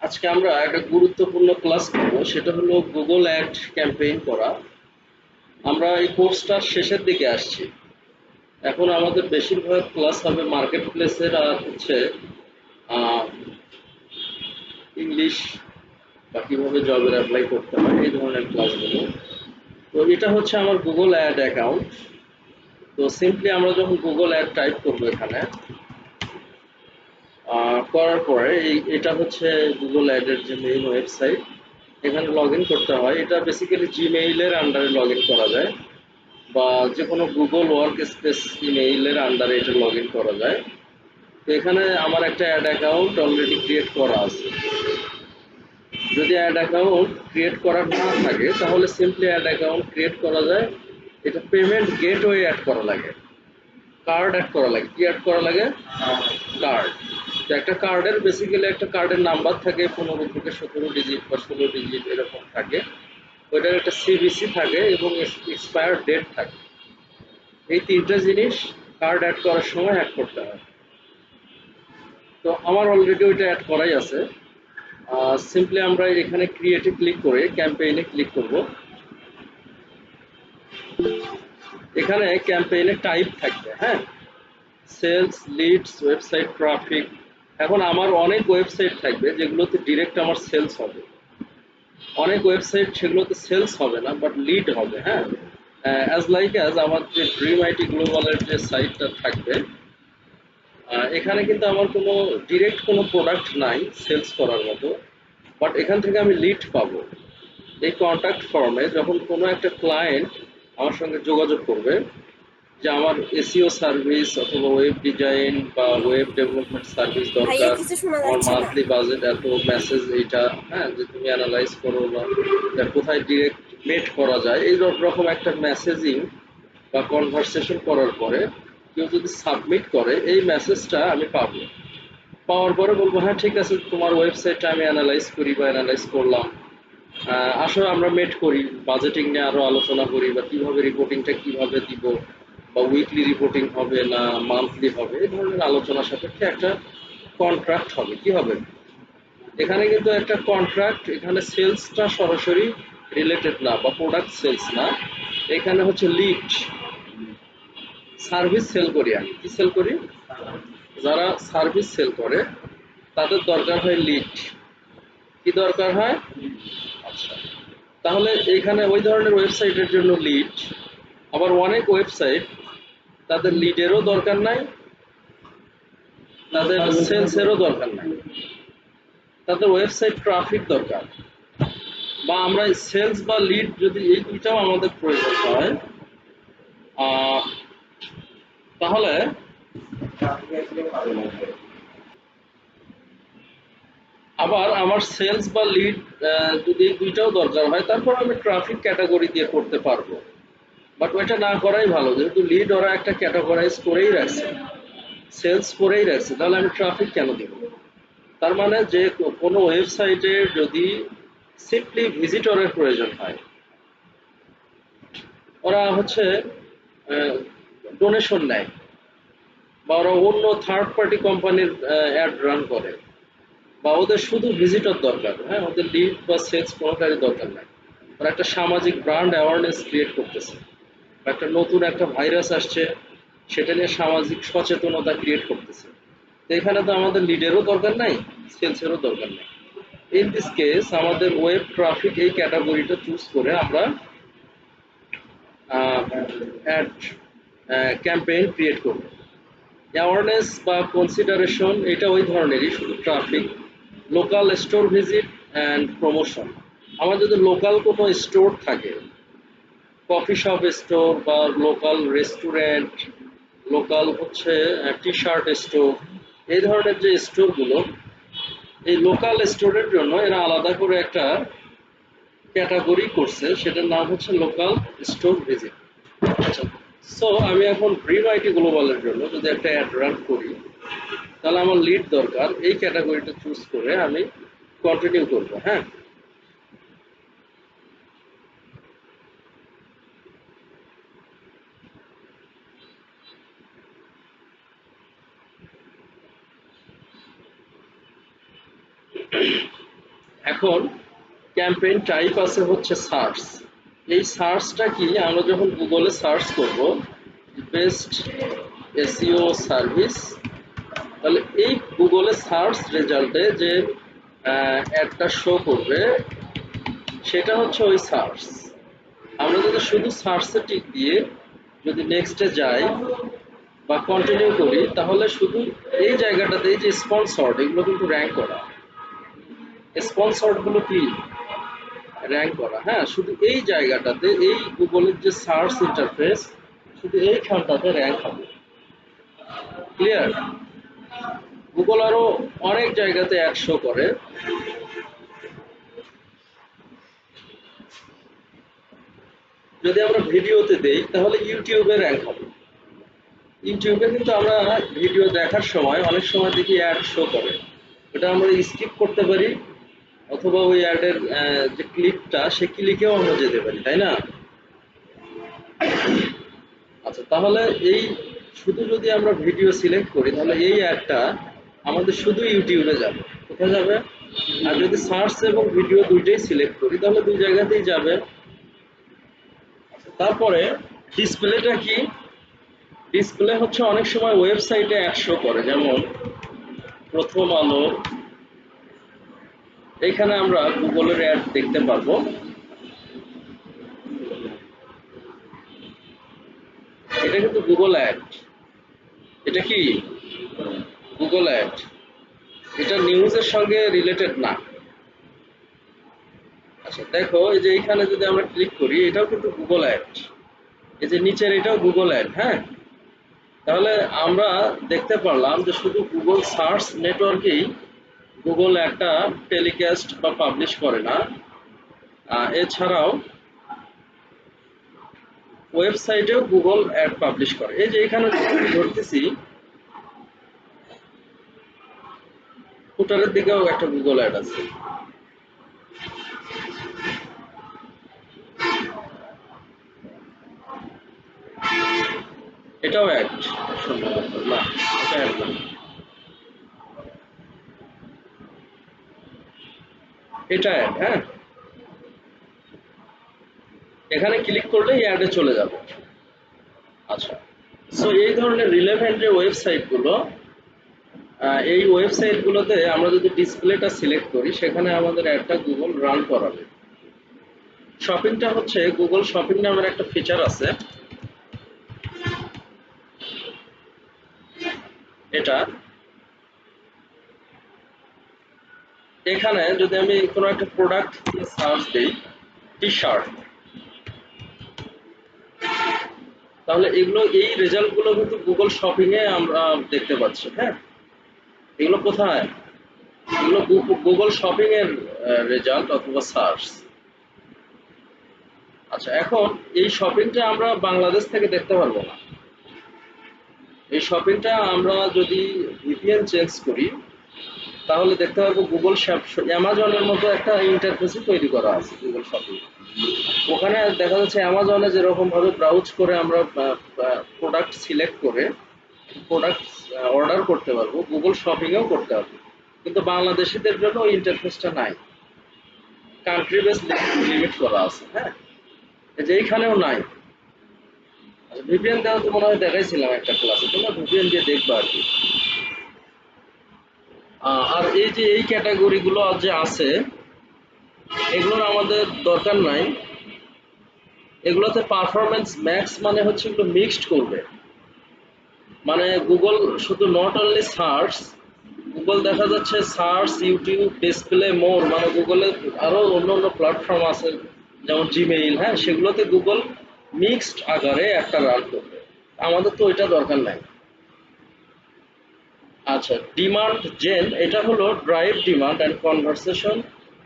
আজকে আমরা একটা গুরুত্বপূর্ণ ক্লাস করব, সেটা হলো গুগল অ্যাড ক্যাম্পেইন করা। আমরা এই কোর্সটার শেষের দিকে আসছি। এখন আমাদের বেশিরভাগ ক্লাস হবে মার্কেট প্লেসের আর হচ্ছে ইংলিশ বা কীভাবে জবের অ্যাপ্লাই করতে হয় এই ধরনের ক্লাসগুলো। তো এটা হচ্ছে আমার গুগল অ্যাড অ্যাকাউন্ট। তো সিম্পলি আমরা যখন গুগল অ্যাড টাইপ করবো এখানে করার পরে এটা হচ্ছে গুগল অ্যাডের যে মেইন ওয়েবসাইট। এখানে লগ ইন করতে হয়। এটা বেসিক্যালি জিমেইলের আন্ডারে লগ ইন করা যায় বা যে কোনো গুগল ওয়ার্ক স্পেস ইমেইলের আন্ডারে এটা লগ ইন করা যায়। তো এখানে আমার একটা অ্যাড অ্যাকাউন্ট অলরেডি ক্রিয়েট করা আছে। যদি অ্যাড অ্যাকাউন্ট ক্রিয়েট করা না থাকে তাহলে সিম্পলি অ্যাড অ্যাকাউন্ট ক্রিয়েট করা যায়। এটা পেমেন্ট গেটওয়ে অ্যাড করা লাগে, কার্ড অ্যাড করা লাগে। কি অ্যাড করা লাগে? কার্ড। তো একটা কার্ডের বেসিক্যালি একটা কার্ডের নাম্বার থাকে 15 থেকে 17 ডিজিট বা 16 ডিজিট এরকম থাকে। ওইটার একটা সিভিসি থাকে এবং এক্সপায়ার ডেট থাকে। এই তিনটা জিনিস কার্ড অ্যাড করার সময় অ্যাড করতে হয়। তো আমার অলরেডি ওইটা অ্যাড করাই আছে। সিম্পলি আমরা এখানে ক্রিয়েটে ক্লিক করে ক্যাম্পেইনে ক্লিক করব। এখানে ক্যাম্পেইনে টাইপ থাকবে, হ্যাঁ, সেলস, লিডস, ওয়েবসাইট ট্রাফিক। এখন আমার অনেক ওয়েবসাইট থাকবে যেগুলোতে ডিরেক্ট আমার সেলস হবে, অনেক ওয়েবসাইট সেগুলোতে সেলস হবে না বাট লিড হবে। হ্যাঁ, অ্যাজ লাইক অ্যাজ আমার যে ড্রিম আইটি গ্লোবালের যে সাইটটা থাকবে, এখানে কিন্তু আমার কোনো ডিরেক্ট কোনো প্রোডাক্ট নাই সেলস করার মতো, বাট এখান থেকে আমি লিড পাবো। এই কন্ট্যাক্ট ফর্মে যখন কোনো একটা ক্লায়েন্ট আমার সঙ্গে যোগাযোগ করবে যে আমার এসইও সার্ভিস অথবা ওয়েব ডিজাইন বা ওয়েব ডেভেলপমেন্ট সার্ভিস ভাইয়া দরকার, কিছু শোনা আমার যাচ্ছে না। মান্থলি বাজেট এত, মেসেজ এইটা, হ্যাঁ, যে তুমি অ্যানালাইজ করো বা কোথায় ডিরেক্ট মেট করা যায়, এই রকম একটা মেসেজিং বা কনভারসেশন করার পরে কেউ যদি সাবমিট করে এই মেসেজটা আমি পাবো। পাওয়ার পরে বলবো হ্যাঁ ঠিক আছে, তোমার ওয়েবসাইটটা আমি অ্যানালাইজ করি বা অ্যানালাইজ করলাম, আসলে আমরা মেট করি, বাজেটিং নিয়ে আরো আলোচনা করি বা কিভাবে রিপোর্টিংটা কিভাবে দিব, বা উইকলি রিপোর্টিং হবে না মান্থলি হবে, এই ধরনের আলোচনা সাপেক্ষে একটা কন্ট্রাক্ট হবে। কি হবে? এখানে কিন্তু একটা কন্ট্রাক্ট, এখানে সেলসটা সরাসরি রিলেটেড না বা প্রোডাক্ট সেলস না, এখানে হচ্ছে লিড, সার্ভিস সেল করি। আমি কি সেল করি? যারা সার্ভিস সেল করে তাদের দরকার হয় লিড। কি দরকার হয়? আচ্ছা, তাহলে এখানে ওই ধরনের ওয়েবসাইটের জন্য লিড। আবার অনেক ওয়েবসাইট তাদের লিডেরও দরকার নাই, তাদের সেলসেরও দরকার নাই, তাদের ওয়েবসাইট ট্রাফিক দরকার। বা আমরা সেলস বা লিড যদি এই দুইটাও আমাদের প্রয়োজন হয়, তাহলে আবার আমার সেলস বা লিড যদি এই দুইটাও দরকার হয়, তারপর আমি ট্রাফিক ক্যাটাগরি দিয়ে করতে পারবো। বাট ওইটা না করাই ভালো, যেহেতু লিড ওরা একটা ক্যাটাগরাইজ করেই রাখছে, সেলস করেই রাখছে, তাহলে আমি ট্রাফিক কেন দিব? তার মানে যে কোনো ওয়েবসাইটে যদি সিম্পলি ভিজিটরের প্রয়োজন হয়, ওরা হচ্ছে ডোনেশন নেয় বা ওরা অন্য থার্ড পার্টি কোম্পানির অ্যাড রান করে, বা ওদের শুধু ভিজিটর দরকার, হ্যাঁ, ওদের লিড বা সেলস কোনোটারই দরকার নাই। ওরা একটা সামাজিক ব্র্যান্ড অ্যাওয়ারনেস ক্রিয়েট করতেছে, একটা নতুন একটা ভাইরাস আসছে, সেটা নিয়ে সামাজিক সচেতনতা ক্রিয়েট করতেছে। তো এখানে তো আমাদের লিডেরও দরকার নাই, সেলসেরও দরকার নাই। ইন দিস কেস আমাদের ওয়েব ট্রাফিক এই ক্যাটাগরিটা চুজ করে আমরা অ্যাড ক্যাম্পেইন ক্রিয়েট করব। অ্যাওয়ারনেস বা কনসিডারেশন এটা ওই ধরনেরই, শুধু traffic, local store visit and promotion. আমার যদি লোকাল কোনো স্টোর থাকে, কফি শপ স্টোর বা লোকাল রেস্টুরেন্ট, লোকাল হচ্ছে টি শার্ট স্টোর, এই ধরনের যে স্টোরগুলো, এই লোকাল স্টোরের জন্য এরা আলাদা করে একটা ক্যাটাগরি করছে, সেটার নাম হচ্ছে লোকাল স্টোর ভিজিট। আচ্ছা, সো আমি এখন ড্রিম আইটি গ্লোবালের জন্য যদি একটা অ্যাড রান করি, তাহলে আমার লিড দরকার, এই ক্যাটাগরিটা চুজ করে আমি কন্টিনিউ করব। হ্যাঁ, এখন ক্যাম্পেইন টাইপ আছে হচ্ছে সার্চ। এই সার্চটা কি, আমরা যখন গুগলে সার্চ করব বেস্ট এসইও সার্ভিস, তাহলে এই গুগলে সার্চ রেজাল্টে যে অ্যাডটা শো করবে সেটা হচ্ছে ওই সার্চ। আমরা যদি শুধু সার্চে টিক দিয়ে যদি নেক্সটে যাই বা কন্টিনিউ করি, তাহলে শুধু এই জায়গাটাতে এই যে স্পন্সর্ড, এগুলো কিন্তু র্যাঙ্ক করা, স্পন্সর্ড গুলো কি র্যাঙ্ক করা। হ্যাঁ, শুধু এই জায়গাটাতে এই গুগলের যে সার্চ ইন্টারফেস, শুধু এইখানটাতে র্যাঙ্ক হবে। ক্লিয়ার? গুগল আরো অনেক জায়গাতে অ্যাড শো করে। যদি আমরা ভিডিওতে দেই তাহলে ইউটিউবে র্যাঙ্ক হবে। ইউটিউবে কিন্তু আমরা ভিডিও দেখার সময় অনেক সময় দেখি অ্যাড শো করে, এটা আমরা স্কিপ করতে পারি, অথবা ওই অ্যাডের যে ক্লিকটা সে ক্লিকেও আমরা যেতে পারি, তাই না? আচ্ছা, তাহলে এই শুধু যদি আমরা ভিডিও সিলেক্ট করি তাহলে এই অ্যাডটা আমাদের শুধু ইউটিউবে যাবে। কোথায় যাবে? আর যদি সার্চ এবং ভিডিও দুইটাই সিলেক্ট করি তাহলে দুই জায়গাতেই যাবে। তারপরে ডিসপ্লেটা কি? ডিসপ্লে হচ্ছে অনেক সময় ওয়েবসাইটে অ্যাড শো করে, যেমন প্রথম আলো। এখানে আমরা গুগলের অ্যাড দেখতে পারবো। এটা কিন্তু গুগল অ্যাড। এটা কি গুগল অ্যাড? এটা নিউজের সঙ্গে রিলেটেড না। আচ্ছা দেখো, এই যে এখানে যদি আমরা ক্লিক করি, এটাও কিন্তু গুগল অ্যাড। এই যে নিচের এটাও গুগল অ্যাড। হ্যাঁ, তাহলে আমরা দেখতে পারলাম যে শুধু গুগল সার্চ নেটওয়ার্কেই গুগল একটা টেলিকাস্ট বা পাবলিশ করে না, এছাড়াও ওয়েবসাইটেও গুগল অ্যাড পাবলিশ করে। এই যে এখানে ধরতেছি ফুটারের দিকেও একটা গুগল অ্যাড আছে। এটাও অ্যাড সম্ভবত না, এটা অ্যাড না, এটা অ্যাড। হ্যাঁ, এখানে ক্লিক করলে এই অ্যাডে চলে যাবে। আচ্ছা, সো এই ধরনের রিলেভেন্ট যে ওয়েবসাইটগুলো, এই ওয়েবসাইটগুলোতে আমরা যদি ডিসপ্লেটা সিলেক্ট করি সেখানে আমাদের অ্যাডটা গুগল রান করাবে। শপিংটা হচ্ছে গুগল শপিং নামের একটা ফিচার আছে। এটা এখানে যদি আমি কোনো একটা প্রোডাক্ট সার্চ দিই, টি শার্ট, তাহলে এগুলো এই রেজাল্টগুলো কিন্তু গুগল শপিং এ আমরা দেখতে পাচ্ছি। হ্যাঁ, এগুলো কোথায়? এগুলো গুগল শপিং এর রেজাল্ট অথবা সার্চ। আচ্ছা, এখন এই শপিংটা আমরা বাংলাদেশ থেকে দেখতে পারবো না। এই শপিংটা আমরা যদি ভিপিএন চেঞ্জ করি তাহলে দেখতে পারবো গুগল অ্যামাজনের মতো একটা ইন্টারফেসই তৈরি করা আছে গুগল শপিং। ওখানে দেখা যাচ্ছে অ্যামাজনে যেরকম ভাবে ব্রাউজ করে আমরা প্রোডাক্ট সিলেক্ট করে প্রোডাক্ট অর্ডার করতে পারবো, গুগল শপিংয়েও করতে পারবো, কিন্তু বাংলাদেশিদের জন্য ওই ইন্টারফেসটা নাই, কান্ট্রি বেস লিমিট করা আছে। হ্যাঁ, এই যে এইখানেও নাই। ভিপিএন দেওয়া তো মনে হয় দেখাইছিলাম একটা ক্লাসে, তোমরা ভিপিএন দিয়ে দেখবা আর কি। আর এই যে এই ক্যাটাগরিগুলো যে আছে এগুলোর আমাদের দরকার নাই। এগুলোতে পারফরমেন্স ম্যাক্স মানে হচ্ছে এগুলো মিক্সড করবে, মানে গুগল শুধু নট অনলি সার্চ, গুগল দেখা যাচ্ছে সার্চ, ইউটিউব, ডিসপ্লে, মোর, মানে গুগলের আরো অন্য অন্য প্ল্যাটফর্ম আছে যেমন জিমেইল। হ্যাঁ, সেগুলোতে গুগল মিক্সড আকারে একটা রান করবে, আমাদের তো ওইটা দরকার নাই। আচ্ছা, ডিমান্ড জেন এটা হলো ড্রাইভ ডিমান্ড অ্যান্ড কনভারসেশন।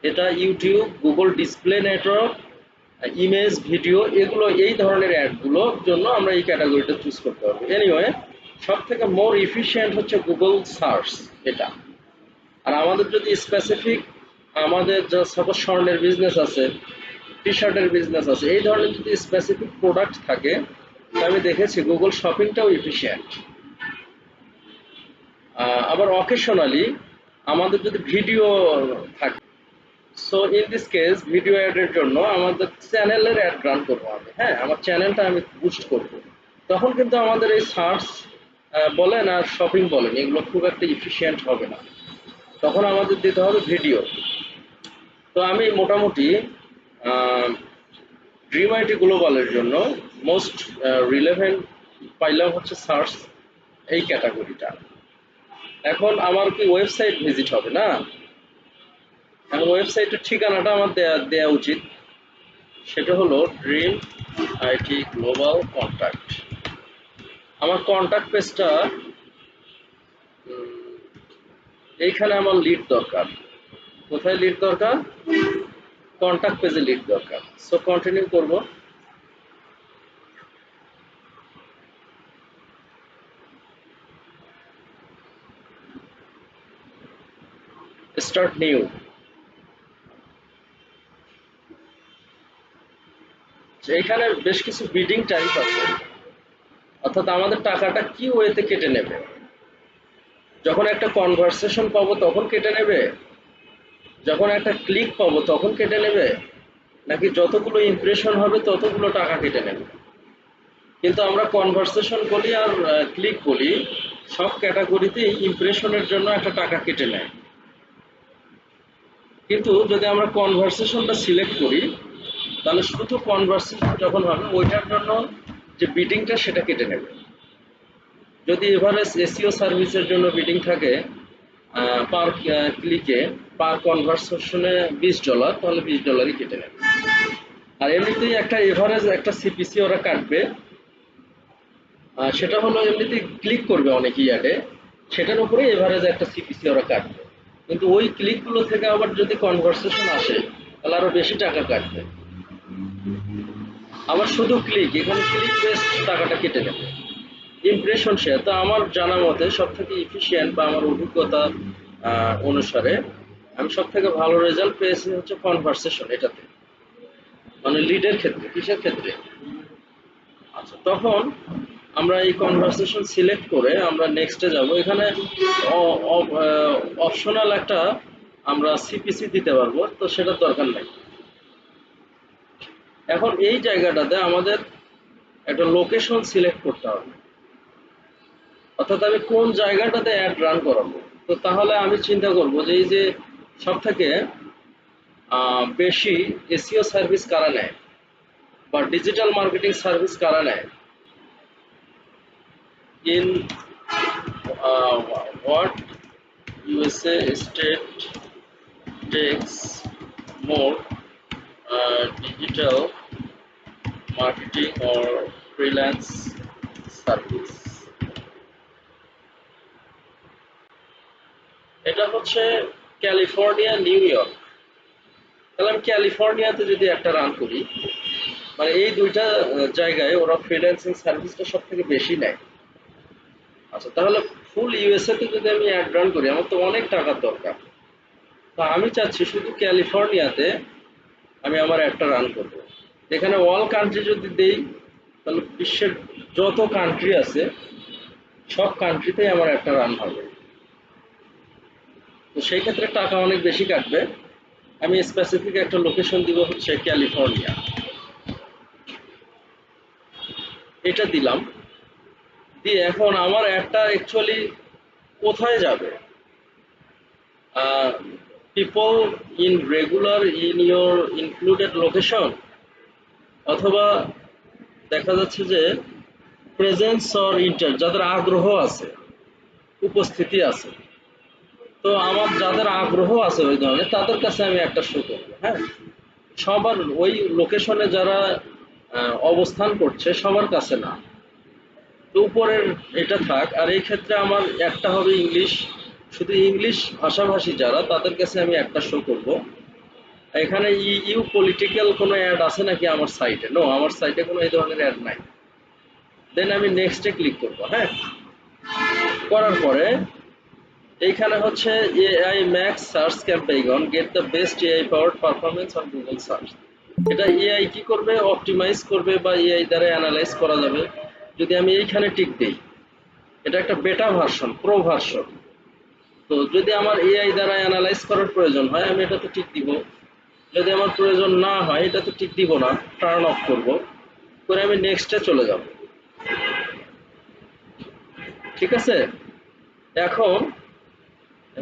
এটা YouTube, Google display network, image, video, এগুলো এই ধরনের অ্যাডগুলোর জন্য আমরা এই ক্যাটাগরিটা চুজ করতে পারবো। এনিওয়ে, সব থেকে মোর এফিশিয়েন্ট হচ্ছে গুগল সার্চ এটা। আর আমাদের যদি স্পেসিফিক, আমাদের সাপোজ স্বর্ণের বিজনেস আছে, টি শার্টের বিজনেস আছে, এই ধরনের যদি স্পেসিফিক প্রোডাক্ট থাকে, আমি দেখেছি গুগল শপিংটাও এফিশিয়েন্ট। আবার অকেশনালি আমাদের যদি ভিডিও থাকে, so in this case video অ্যাডের জন্য আমাদের চ্যানেলের অ্যাড রান করবো আমি, হ্যাঁ, আমার চ্যানেলটা আমি বুস্ট করব। তখন কিন্তু আমাদের এই সার্চ বলেন আর শপিং বলেন এগুলো খুব একটা ইফিসিয়েন্ট হবে না, তখন আমাদের দিতে হবে ভিডিও। তো আমি মোটামুটি ড্রিম আইটি গ্লোবালের জন্য মোস্ট রিলেভেন্ট পাইলাম হচ্ছে সার্চ এই ক্যাটাগরিটা। এখন আমার কি ওয়েবসাইট ভিজিট হবে না, এখন ওয়েবসাইটের ঠিকানাটা আমার দেয়া উচিত, সেটা হলো ড্রিম আইটি গ্লোবাল কন্ট্যাক্ট। আমার কন্ট্যাক্ট পেজটা এইখানে আমার লিড দরকার। কোথায় লিড দরকার? কন্ট্যাক্ট পেজে লিড দরকার। সো কন্টিনিউ করব। Start new. এইখানে বেশ কিছু বিডিং টাইপ আছে, অর্থাৎ আমাদের টাকাটা কি ওয়েতে কেটে নেবে। যখন একটা কনভারসেশন পাবো তখন কেটে নেবে, যখন একটা ক্লিক পাবো তখন কেটে নেবে, নাকি যতগুলো ইমপ্রেশন হবে ততগুলো টাকা কেটে নেবে। কিন্তু আমরা কনভারসেশন বলি আর ক্লিক বলি, সব ক্যাটাগরিতেই ইমপ্রেশনের জন্য একটা টাকা কেটে নেয়। কিন্তু যদি আমরা কনভারসেশনটা সিলেক্ট করি তাহলে শুধু কনভারসেশন যখন হবে ওইটার জন্য যে বিডিংটা সেটা কেটে নেবে। যদি এভারেজ এসইও সার্ভিসের জন্য বিডিং থাকে পার ক্লিকে পার কনভারসেশনে $20, তাহলে $20ই কেটে নেবে। আর এমনিতেই একটা এভারেজ একটা সিপিসি ওরা কাটবে, সেটা হলো এমনিতেই ক্লিক করবে অনেক ইয়াডে, সেটার উপরে এভারেজ একটা সিপিসি ওরা কাটবে। কিন্তু ওই ক্লিকগুলো থেকে আবার যদি কনভারসেশন আসে তাহলে আরো বেশি টাকা কাটবে। আবার শুধু ক্লিক, এখানে ক্লিক বেসড টাকাটা কেটে নেবে। ইমপ্রেশন শেয়ার তো আমার জানা মতে সব থেকে ইফিসিয়েন্ট বা আমার অভিজ্ঞতা অনুসারে আমি সব থেকে ভালো রেজাল্ট পেয়েছি হচ্ছে কনভারসেশন এটাতে, মানে লিডের ক্ষেত্রে। কিসের ক্ষেত্রে? আচ্ছা, তখন আমরা এই কনভারসেশন সিলেক্ট করে আমরা নেক্সটে যাব। এখানে অপশনাল একটা আমরা সিপিসি দিতে পারবো, তো সেটার দরকার নেই। এখন এই জায়গাটাতে আমাদের একটা লোকেশন সিলেক্ট করতে হবে, অর্থাৎ আমি কোন জায়গাটাতে অ্যাড রান করাবো। তো তাহলে আমি চিন্তা করব যে এই যে সব থেকে বেশি এসইও সার্ভিস কারা নেয় বা ডিজিটাল মার্কেটিং সার্ভিস কারা নেয়, in what USA state takes more digital marketing or freelance service? এটা হচ্ছে ক্যালিফোর্নিয়া, নিউ ইয়র্ক। তাহলে আমি ক্যালিফোর্নিয়াতে যদি একটা রান করি, মানে এই দুইটা জায়গায় ওরা ফ্রিল্যান্সিং সার্ভিসটা সব থেকে বেশি নেয়। আচ্ছা, তাহলে ফুল ইউএসএ তে যদি আমি অ্যাড রান করি আমার তো অনেক টাকার দরকার। তো আমি চাচ্ছি শুধু ক্যালিফোর্নিয়াতে আমি আমার অ্যাডটা রান করব। এখানে অল কান্ট্রি যদি দেই তাহলে বিশ্বের যত কান্ট্রি আছে সব কান্ট্রিতেই আমার একটা রান হবে। তো সেই ক্ষেত্রে টাকা অনেক বেশি কাটবে। আমি স্পেসিফিক একটা লোকেশন দিব হচ্ছে ক্যালিফোর্নিয়া, এটা দিলাম। দিয়ে এখন আমার অ্যাডটা অ্যাকচুয়ালি কোথায় যাবে? People in regular in your included location, অথবা দেখা যাচ্ছে যে প্রেজেন্স অর ইন্টারেস্ট, যাদের আগ্রহ আছে, উপস্থিতি আছে। তো আমার যাদের আগ্রহ আছে ওই ধরনের তাদের কাছে আমি একটা শো করবো, হ্যাঁ। সবার ওই লোকেশনে যারা অবস্থান করছে সবার কাছে না। তো উপরের এটা থাক, আর এই ক্ষেত্রে আমার একটা হবে ইংলিশ, শুধু ইংলিশ ভাষাভাষী যারা তাদের কাছে আমি একটা শো করব। এখানে ইউ পলিটিক্যাল কোনো অ্যাড আছে নাকি আমার সাইটে? নো, আমার সাইটে কোনো এই ধরনের অ্যাড নাই। দেন আমি নেক্সটে ক্লিক করব, হ্যাঁ। করার পরে এইখানে হচ্ছে AI max search campaign get the best AI powered performance on Google search. এটা এআই কি করবে? অপটিমাইজ করবে বা এআই দ্বারা অ্যানালাইজ করা যাবে যদি আমি এইখানে টিক দিই। এটা একটা বেটা ভার্সন, প্রো ভার্সন। তো যদি আমার এআই দ্বারা অ্যানালাইজ করার প্রয়োজন হয় আমি এটাতে টিক দিব। যদি আমার প্রয়োজন না হয় এটা তো টিক দিব না, টার্ন অফ করব, করে আমি নেক্সটে চলে যাব। ঠিক আছে। এখন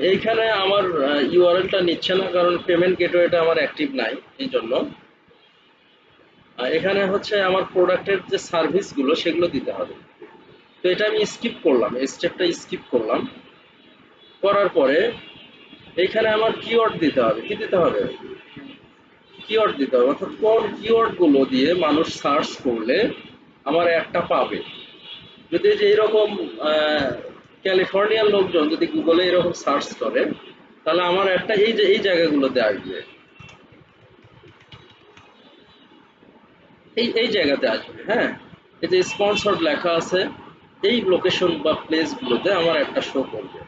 এইখানে আমার ইউআরএলটা নিচ্ছে না, কারণ পেমেন্ট গেটওয়েটা আমার অ্যাক্টিভ নাই, এই জন্য। এখানে হচ্ছে আমার প্রোডাক্টের যে সার্ভিসগুলো সেগুলো দিতে হবে। তো এটা আমি স্কিপ করলাম, এই স্টেপটা স্কিপ করলাম। করার পরে এইখানে আমার কিওয়ার্ড দিতে হবে। কি দিতে হবে? কিওয়ার্ড দিতে হবে, অর্থাৎ কোন কিওয়ার্ডগুলো দিয়ে মানুষ সার্চ করলে আমার একটা পাবে। যদি যে এরকম ক্যালিফোর্নিয়ার লোকজন যদি গুগলে এরকম সার্চ করে, তাহলে আমার একটা এই যে এই জায়গাগুলোতে আসবে, এই জায়গাতে আসবে। হ্যাঁ, এই যে স্পন্সর্ড লেখা আছে, এই লোকেশন বা প্লেসগুলোতে আমার একটা শো করবে,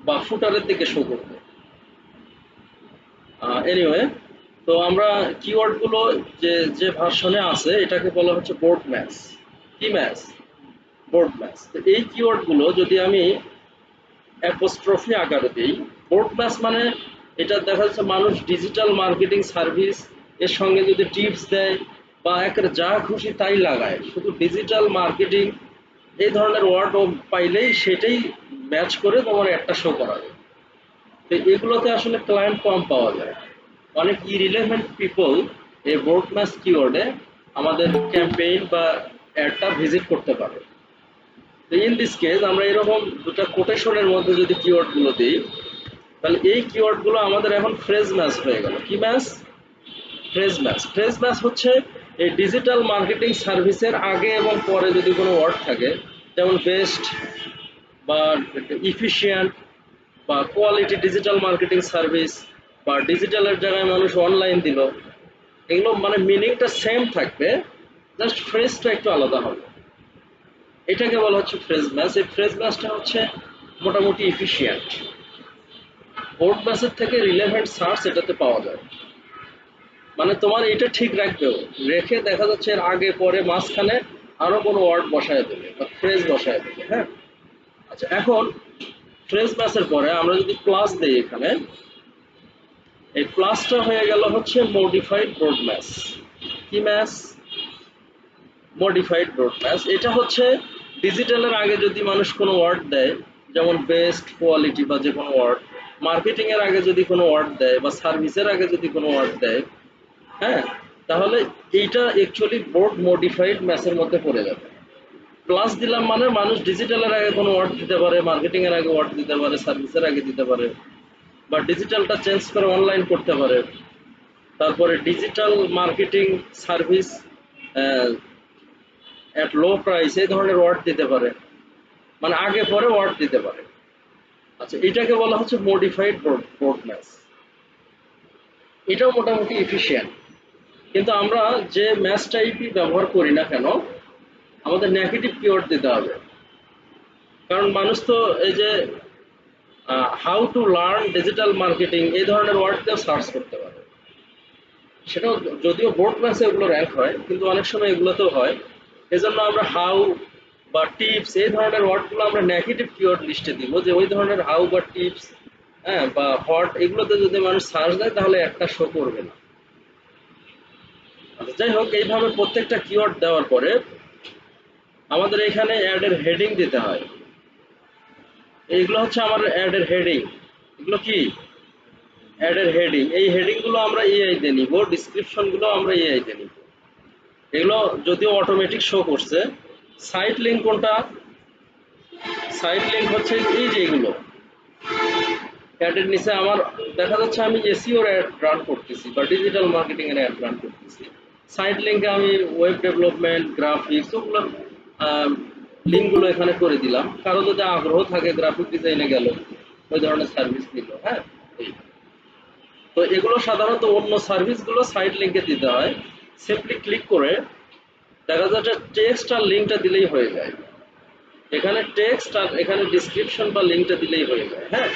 বা ফুটারের দিকে শো করবে। এনিওয়ে, তো আমরা কিওয়ার্ডগুলো যে যে ভার্সনে আছে এটাকে বলা হচ্ছে বোর্ড ম্যাচ। কি ম্যাচ? Board match. তো এই কিওয়ার্ডগুলো যদি আমি অ্যাপোস্ট্রফি আকারে দিই, বোর্ড ম্যাচ মানে এটা দেখা যাচ্ছে মানুষ ডিজিটাল মার্কেটিং সার্ভিস এর সঙ্গে যদি টিপস দেয় বা একের যা খুশি তাই লাগায়, শুধু ডিজিটাল মার্কেটিং এই ধরনের ওয়ার্ড পাইলেই সেটাই ম্যাচ করে তোমার একটা শো করাবে। তো এগুলোতে আসলে ক্লায়েন্ট কম পাওয়া যায়। অনেক ইরিলেভেন্ট পিপল এই বোর্ড ম্যাচ কিওয়ার্ডে আমাদের ক্যাম্পেইন বা অ্যাডটা ভিজিট করতে পারে। তো ইন দিস কেস আমরা এরকম দুটো কোটেশনের মধ্যে যদি কিওয়ার্ডগুলো দিই, তাহলে এই কিওয়ার্ডগুলো আমাদের এখন ফ্রেজ ম্যাচ হয়ে গেল। কি match? Phrase match. Phrase match হচ্ছে এই ডিজিটাল মার্কেটিং সার্ভিসের আগে এবং পরে যদি কোনো ওয়ার্ড থাকে, যেমন বেস্ট বা ইফিশিয়েন্ট বা কোয়ালিটি ডিজিটাল মার্কেটিং সার্ভিস, বা ডিজিটালের জায়গায় মানুষ অনলাইন দিল, এগুলো মানে মিনিংটা সেম থাকবে, জাস্ট ফ্রেজটা একটু আলাদা হবে। এটাকে বলা হচ্ছে ফ্রেজ ম্যাচ। এই ফ্রেজ ম্যাচটা হচ্ছে মোটামুটি এফিশিয়েন্ট। বোর্ড ম্যাচের থেকে রিলেভেন্ট সার্চ এটাতে পাওয়া যায়। মানে তোমার এটা ঠিক রাখবেও, রেখে দেখা যাচ্ছে এর আগে পরে মাঝখানে আরো কোনো ওয়ার্ড বসায় দেবে বা ফ্রেজ বসায় দেবে। হ্যাঁ, আচ্ছা, এখন ফ্রেজ ম্যাচের পরে আমরা যদি প্লাস দিই এখানে, এই প্লাসটা হয়ে গেল হচ্ছে মডিফাইড বোর্ড ম্যাচ। কি ম্যাচ? Modified board match. এটা হচ্ছে ডিজিটালের আগে যদি মানুষ কোনো ওয়ার্ড দেয়, যেমন বেস্ট, কোয়ালিটি বা যে কোনো ওয়ার্ড, মার্কেটিং এর আগে যদি কোনো ওয়ার্ড দেয় বা সার্ভিসের আগে যদি কোনো ওয়ার্ড দেয়, হ্যাঁ, তাহলে এইটা অ্যাকচুয়ালি বোর্ড মডিফাইড ম্যাচের মধ্যে পড়ে যাবে। প্লাস দিলাম মানে মানুষ ডিজিটালের আগে কোনো ওয়ার্ড দিতে পারে, মার্কেটিং এর আগে ওয়ার্ড দিতে পারে, সার্ভিসের আগে দিতে পারে, বা ডিজিটালটা চেঞ্জ করে অনলাইন করতে পারে। তারপরে digital marketing service at low price, এই ধরনের ওয়ার্ড দিতে পারে, মানে আগে পরে ওয়ার্ড দিতে পারে। আচ্ছা, এটাকে বলা হচ্ছে মডিফাইড বোর্ড ম্যাচ। এটাও মোটামুটি এফিশিয়েন্ট। কিন্তু আমরা যে ম্যাচ টাইপই ব্যবহার করি না কেন, আমাদের নেগেটিভ কিওয়ার্ড দিতে হবে। কারণ মানুষ তো এই যে how to learn digital marketing এই ধরনের ওয়ার্ড দিয়েও সার্চ করতে পারে। সেটাও যদিও বোর্ড ম্যাচে এগুলো র্যাঙ্ক হয়, কিন্তু অনেক সময় এগুলোতেও হয়। এজন্য আমরা হাউ বা টিপস এই ধরনের ওয়ার্ডগুলো আমরা নেগেটিভ কিওয়ার্ড লিস্টে দিব, যে ওই ধরনের হাউ বা টিপস, হ্যাঁ, বা হট, এগুলোতে যদি মানুষ সার্চ দেয় তাহলে একটা শো করবে না। আচ্ছা, যাই হোক, এইভাবে প্রত্যেকটা কিওয়ার্ড দেওয়ার পরে আমাদের এখানে অ্যাডের হেডিং দিতে হয়। এইগুলো হচ্ছে আমার অ্যাডের হেডিং। এগুলো কি? অ্যাডের হেডিং। এই হেডিংগুলো আমরা এআই তে নিব, ডিসক্রিপশনগুলো আমরা এআই তে নিব। এগুলো যদিও অটোমেটিক শো করছে। সাইট লিঙ্ক কোনটা? সাইট লিঙ্ক হচ্ছে এই যে এগুলো অ্যাডের নিচে আমার দেখা যাচ্ছে আমি এসইওর অ্যাড রান করতেছি বা ডিজিটাল মার্কেটিং এর অ্যাড রান করতেছি। সাইট লিঙ্কে আমি ওয়েব ডেভেলপমেন্ট, গ্রাফিক্স, ওগুলোর লিঙ্কগুলো এখানে করে দিলাম। কারো যদি আগ্রহ থাকে গ্রাফিক ডিজাইনে গেল, ওই ধরনের সার্ভিস দিল। হ্যাঁ, এই। তো এগুলো সাধারণত অন্য সার্ভিসগুলো সাইট লিঙ্কে দিতে হয়। সিম্পলি ক্লিক করে দেখা যাচ্ছে টেক্সট আর লিঙ্কটা দিলেই হয়ে যায়। এখানে টেক্সট আর এখানে ডিসক্রিপশন বা লিঙ্কটা দিলেই হয়ে যায়। হ্যাঁ,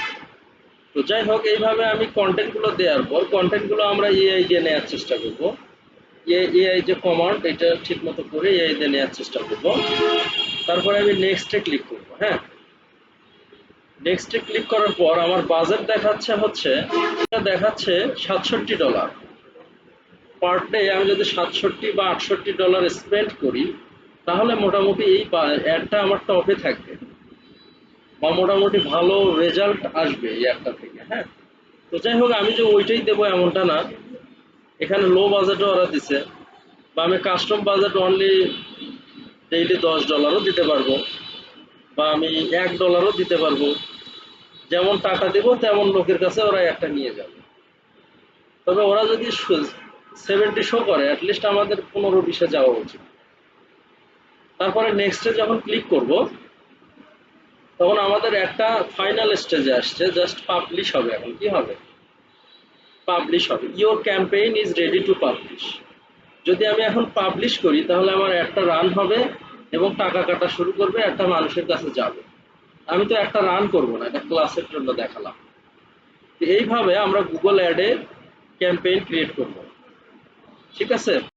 তো যাই হোক, এইভাবে আমি কন্টেন্টগুলো দেওয়ার পর কন্টেন্টগুলো আমরা এআই দিয়ে নেওয়ার চেষ্টা করব। এআই যে কমান্ড, এটা ঠিক মতো করে এআই দিয়ে নেওয়ার চেষ্টা করব। তারপরে আমি নেক্সটে ক্লিক করব। হ্যাঁ, নেক্সটে ক্লিক করার পর আমার বাজেট দেখাচ্ছে হচ্ছে, এটা দেখাচ্ছে $67। পার ডে আমি যদি 67 বা $68 স্পেন্ড করি, তাহলে মোটামুটি এই অ্যাডটা আমার টপে থাকবে বা মোটামুটি ভালো রেজাল্ট আসবে এই অ্যাডটা থেকে। হ্যাঁ, তো যাই হোক, আমি যে ওইটাই দেবো এমনটা না, এখানে লো বাজেটও ওরা দিছে, বা আমি কাস্টম বাজেট অনলি ডেইলি $10ও দিতে পারবো, বা আমি $1ও দিতে পারবো। যেমন টাকা দেবো তেমন লোকের কাছে ওরা একটা নিয়ে যাবে। তবে ওরা যদি 70 শো করে, অ্যাটলিস্ট আমাদের 15-20-এ যাওয়া উচিত। তারপরে নেক্সটে যখন ক্লিক করব, তখন আমাদের একটা ফাইনাল স্টেজে আসছে, জাস্ট পাবলিশ হবে। এখন কি হবে? পাবলিশ হবে, your campaign is ready to publish. যদি আমি এখন পাবলিশ করি, তাহলে আমার একটা রান হবে এবং টাকা কাটা শুরু করবে, একটা মানুষের কাছে যাবে। আমি তো একটা রান করব না, এটা ক্লাসের জন্য দেখালাম। এইভাবে আমরা গুগল অ্যাডে ক্যাম্পেইন ক্রিয়েট করব। ঠিক আছে?